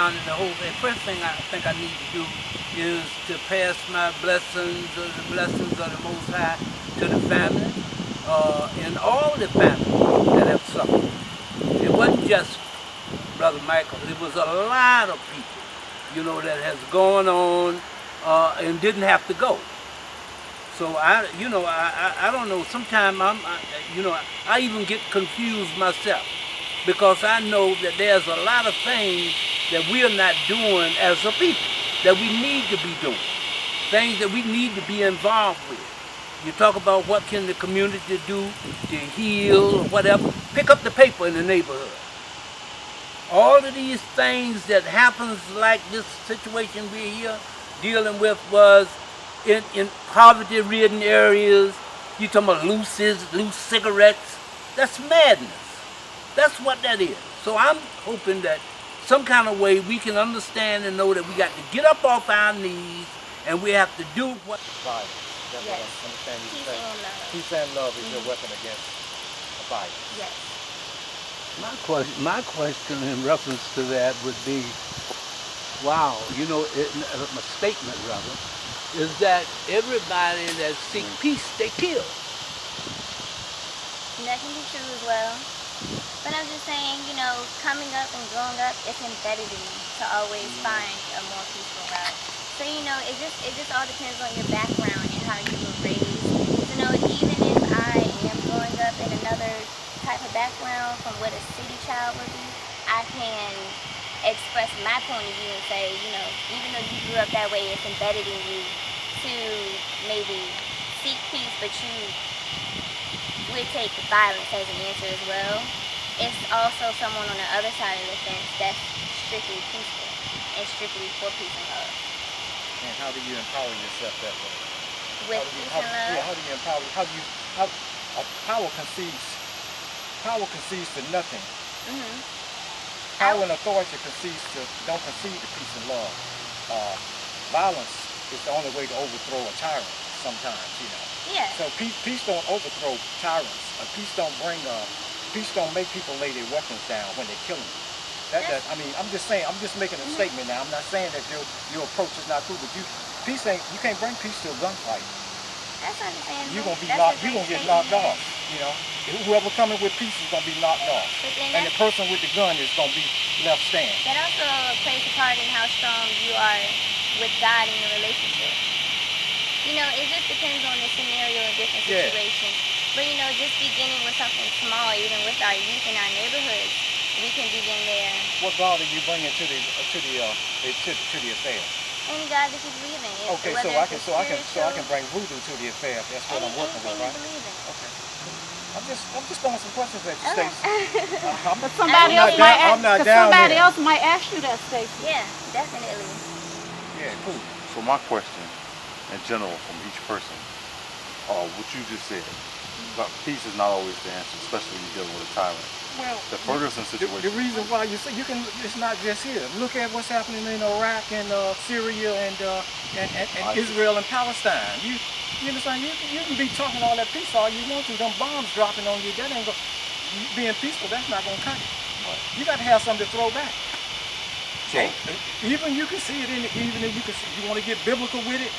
down in the whole thing, first thing I think I need to do is to pass my blessings, or the blessings of the Most High, to the family, and all the families that have suffered. It wasn't just Brother Michael. It was a lot of people, that has gone on and didn't have to go. So I don't know. Sometimes I even get confused myself because I know that there's a lot of things that we're not doing as a people that we need to be doing, things that we need to be involved with. You talk about what can the community do to heal or whatever. Pick up the paper in the neighborhood. All of these things that happens like this situation we're here dealing with was in poverty-ridden areas. You talking about loose cigarettes. That's madness. That's what that is. So I'm hoping that some kind of way we can understand and know that we got to get up off our knees and we have to do what... Violence. That's Yes. what I understand you Peace say. and love. Peace and love is your weapon against violence. Yes. My question in reference to that would be, wow, my statement rather, is that everybody that seek peace, they kill. That can be true as well. But I'm just saying, coming up and growing up, it's embedded in me to always find a more peaceful route. So, it just all depends on your background and how you were raised. Even if I am growing up in another type of background from what a city child would be, I can express my point of view and say, even though you grew up that way, it's embedded in you to maybe seek peace, but you would take violence as an answer as well. It's also someone on the other side of the fence that's strictly peaceful and strictly for peace and love. And how do you empower yourself that way? With peace and love? Yeah, how do you empower? Power concedes to nothing. Mm-hmm. Power and authority don't concede to peace and love. Violence is the only way to overthrow a tyrant sometimes, Yeah. So peace don't overthrow tyrants. Peace don't make people lay their weapons down when they're killing them. I'm just saying, I'm just making a statement now. I'm not saying that your approach is not true, but you can't bring peace to a gunfight. That's understandable. You're gonna get knocked off. Whoever coming with peace is gonna be knocked off, and the person with the gun is gonna be left standing. That also plays a part in how strong you are with God in your relationship. It just depends on the scenario and different situations. But just beginning with something small, even with our youth in our neighborhoods, we can begin there. What God are you bringing to the affair? Any God that you believe in. Okay, so I can bring voodoo to the affair. That's what I'm working with, right? Anything you believe in. Okay. I'm just throwing some questions at you, Okay. Stacey. But somebody else might ask you that, Stacey. Yeah, definitely. Yeah, cool. So my question, in general, from each person, what you just said, peace is not always the answer, especially when you're dealing with a tyrant. Well, The Ferguson situation. The reason why it's not just here. Look at what's happening in Iraq and Syria and Israel and Palestine. You understand? You can be talking all that peace all you want to. Them bombs dropping on you, that ain't being peaceful. That's not gonna cut it. Right. You got to have something to throw back. So, Even you can see it even if you want to get biblical with it.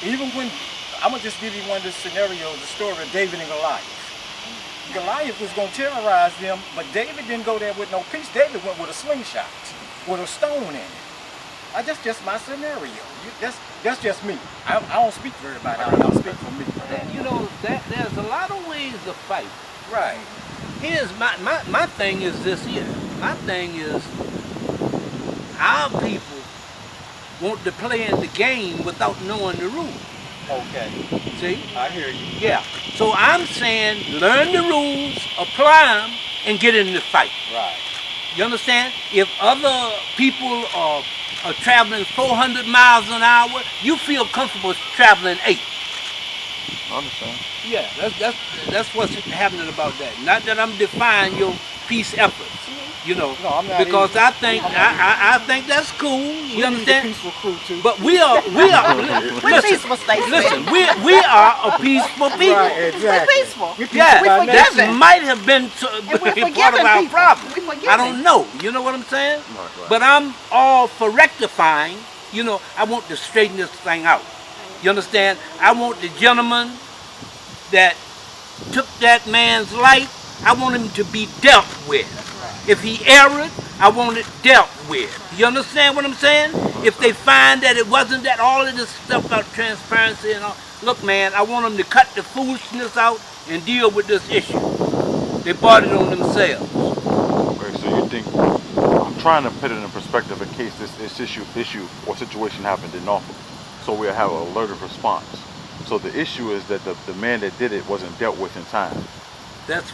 Even when I'm gonna just give you one of the scenarios, the story of David and Goliath. Goliath was going to terrorize them, but David didn't go there with no peace. David went with a slingshot, with a stone in it. That's just my scenario. That's just me. I don't speak for everybody. I speak for me. There's a lot of ways to fight. Right. Here's my thing is this here. My thing is our people want to play in the game without knowing the rules. Okay. See? I hear you. Yeah. So I'm saying learn the rules, apply them, and get in the fight. Right. You understand? If other people are traveling 400 miles an hour, you feel comfortable traveling 8. I understand. Yeah, that's what's happening about that. Not that I'm defying your peace efforts. You know, No, I'm not because either. I think that's cool. You We need a understand? peaceful crew too. But we are listen, we are a peaceful people. Right, exactly. We're peaceful. We Yeah, by that nature. might have been we're part of forgiving our people. problem. We're forgiving. I don't know. You know what I'm saying? Right. But I'm all for rectifying. You know, I want to straighten this thing out. You understand? I want the gentleman that took that man's life, I want him to be dealt with. If he erred, I want it dealt with. You understand what I'm saying? If they find that it wasn't that, all of this stuff about transparency and all, look man, I want them to cut the foolishness out and deal with this issue. They brought it on themselves. Okay, so you think, I'm trying to put it in perspective in case this issue or situation happened in Norfolk. So we'll have an alerted response. So the issue is that the man that did it wasn't dealt with in time. That's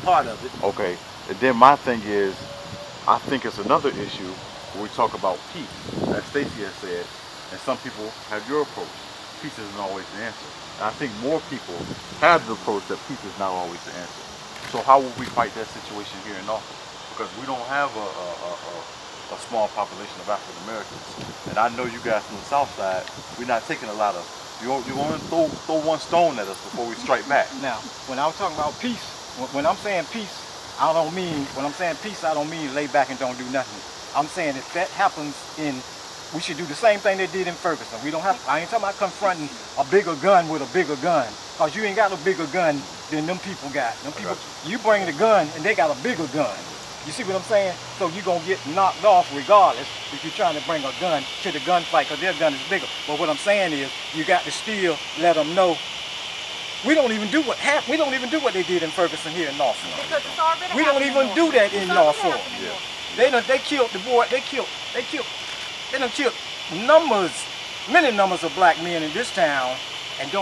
part of it. Okay, and then my thing is, I think it's another issue when we talk about peace, as Stacey has said, and some people have your approach. Peace isn't always the answer. And I think more people have the approach that peace is not always the answer. So how will we fight that situation here in Norfolk? Because we don't have a small population of African Americans, and I know you guys from the South Side, we're not taking a lot of. You want to throw one stone at us before we strike back. Now, when I was talking about peace, when I'm saying peace, when I'm saying peace, I don't mean lay back and don't do nothing. I'm saying if that happens we should do the same thing they did in Ferguson. I ain't talking about confronting a bigger gun with a bigger gun, because you ain't got no bigger gun than them people got. Them people, you bring the gun and they got a bigger gun. You see what I'm saying? So you're going to get knocked off regardless if you're trying to bring a gun to the gunfight, because their gun is bigger. But what I'm saying is, you got to still let them know, we don't even do what they did in Ferguson here in Norfolk. Because it's already We don't even do that in Norfolk. Yeah. They killed the boy, they done killed many numbers of black men in this town, and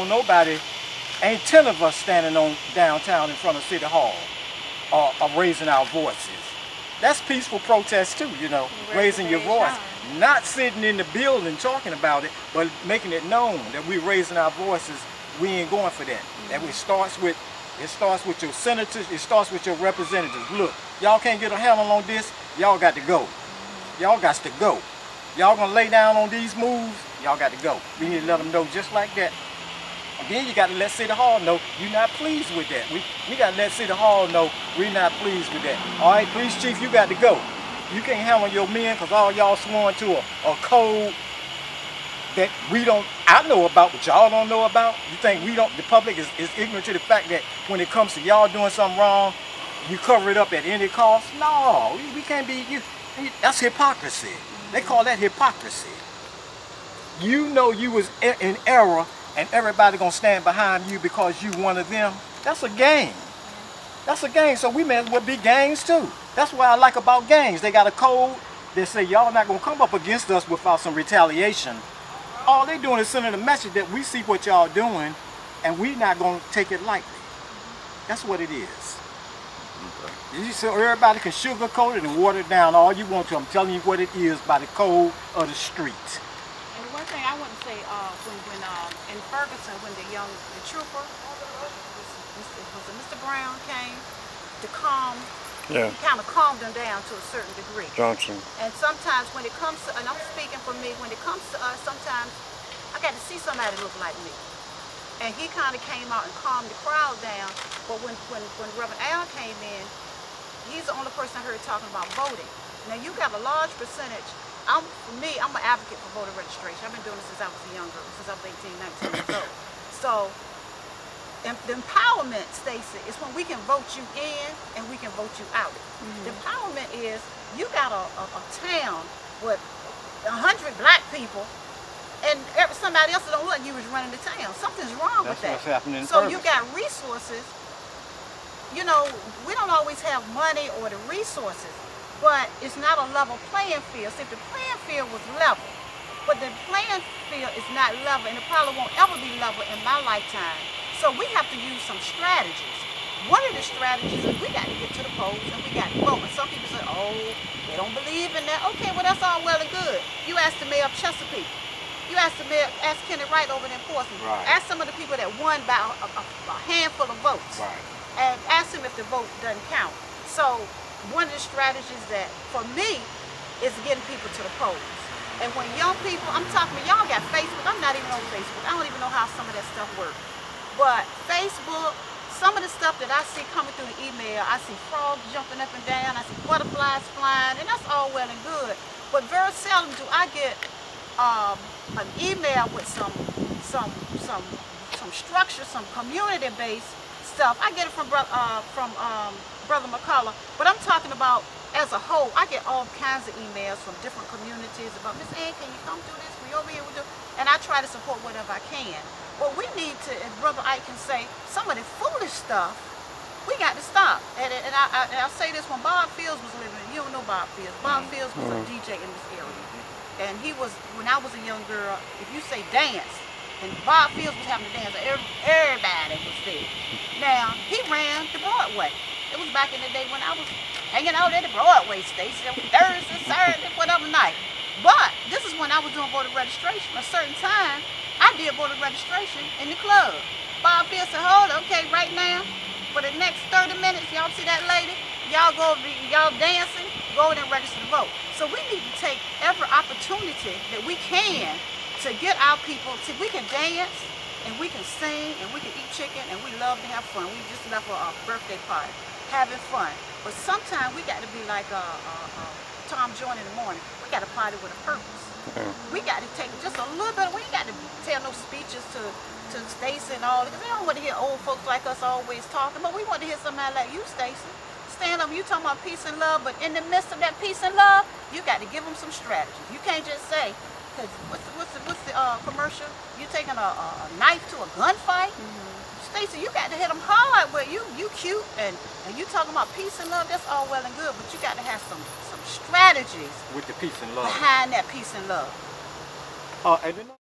ain't 10 of us standing on downtown in front of City Hall are raising our voices. That's peaceful protest too, you know, raising your voice. Not sitting in the building talking about it, but making it known that we're raising our voices. We ain't going for that. That it starts with your senators, it starts with your representatives. Look, y'all can't get a handle on this, y'all got to go. Y'all got to go. Y'all gonna lay down on these moves, y'all got to go. We need to let them know just like that. And then you got to let City Hall know you're not pleased with that. We got to let City Hall know we're not pleased with that. All right, police chief, you got to go. You can't handle your men because all y'all sworn to a code that I know about, but y'all don't know about. You think the public is ignorant to the fact that when it comes to y'all doing something wrong, you cover it up at any cost? No, we can't be, that's hypocrisy. They call that hypocrisy. You know you was in error, and everybody gonna stand behind you because you one of them. That's a game. That's a game. So we may as well be gangs too. That's what I like about gangs. They got a code that say y'all not gonna come up against us without some retaliation. All they doing is sending a message that we see what y'all doing, and we not gonna take it lightly. That's what it is. Okay. So everybody can sugarcoat it and water it down all you want to. I'm telling you what it is by the code of the street. One thing I want to say, when in Ferguson, when the trooper, Mr. Brown came to calm, he kind of calmed them down to a certain degree. Johnson. And sometimes when it comes to, and I'm speaking for me, when it comes to us, sometimes I got to see somebody look like me. And he kind of came out and calmed the crowd down. But when Reverend Al came in, he's the only person I heard talking about voting. Now you got a large percentage. I'm an advocate for voter registration. I've been doing this since I was younger, since I was 18, 19 years old. So the empowerment, Stacey, is when we can vote you in and we can vote you out. The empowerment is you got a town with 100 black people, and somebody else that don't look like you was running the town. Something's wrong with that. That's what's happening in So Ferguson. you got resources. You know, we don't always have money or the resources, but it's not a level playing field. See, if the playing field was level, but the playing field is not level, and it probably won't ever be level in my lifetime. So we have to use some strategies. One of the strategies is we got to get to the polls and we got to vote. And some people say, oh, they don't believe in that. Okay, well, that's all well and good. You ask the mayor of Chesapeake. You ask the mayor, ask Kenny Wright over there in Portsmouth. Right. Ask some of the people that won by a handful of votes. Right. And ask them if the vote doesn't count. So one of the strategies that, for me, is getting people to the polls. And when young people, I'm talking, y'all got Facebook. I'm not even on Facebook. I don't even know how some of that stuff works. But Facebook, some of the stuff that I see coming through the email, I see frogs jumping up and down, I see butterflies flying, and that's all well and good. But very seldom do I get an email with some structure, some community-based stuff. I get it from Brother McCullough, but I'm talking about as a whole. I get all kinds of emails from different communities about, Miss Ann, can you come do this? We over here, we do, and I try to support whatever I can. But we need to, as Brother Ike can say, some of the foolish stuff, we got to stop. And I'll say this, when Bob Fields was living, you don't know Bob Fields. Bob Fields was a DJ in this area. And he was, when I was a young girl, if you say dance, and Bob Fields was having a dance, everybody was there. Now, he ran the Broadway. It was back in the day when I was hanging out at the Broadway station, Thursday, Saturday, whatever night. But this is when I was doing voter registration. A certain time, I did voter registration in the club. Bob Fields said, hold on, okay, right now, for the next 30 minutes, y'all see that lady? Y'all go, y'all dancing, go in and register to vote. So we need to take every opportunity that we can to get our people, see, we can dance, and we can sing, and we can eat chicken, and we love to have fun. We just left for our birthday party, having fun. But sometimes we got to be like Tom Joyner in the morning. We got to party with a purpose. We got to take just a little bit. We ain't got to tell no speeches to Stacy and all, because they don't want to hear old folks like us always talking, but we want to hear somebody like you, Stacy. Stand up, you talking about peace and love, but in the midst of that peace and love, you got to give them some strategies. You can't just say, because what's the commercial? You taking a knife to a gunfight? Stacy, you got to hit them hard, but you cute, and you talking about peace and love, that's all well and good, but you got to have some strategies With the peace and love. behind that peace and love. And then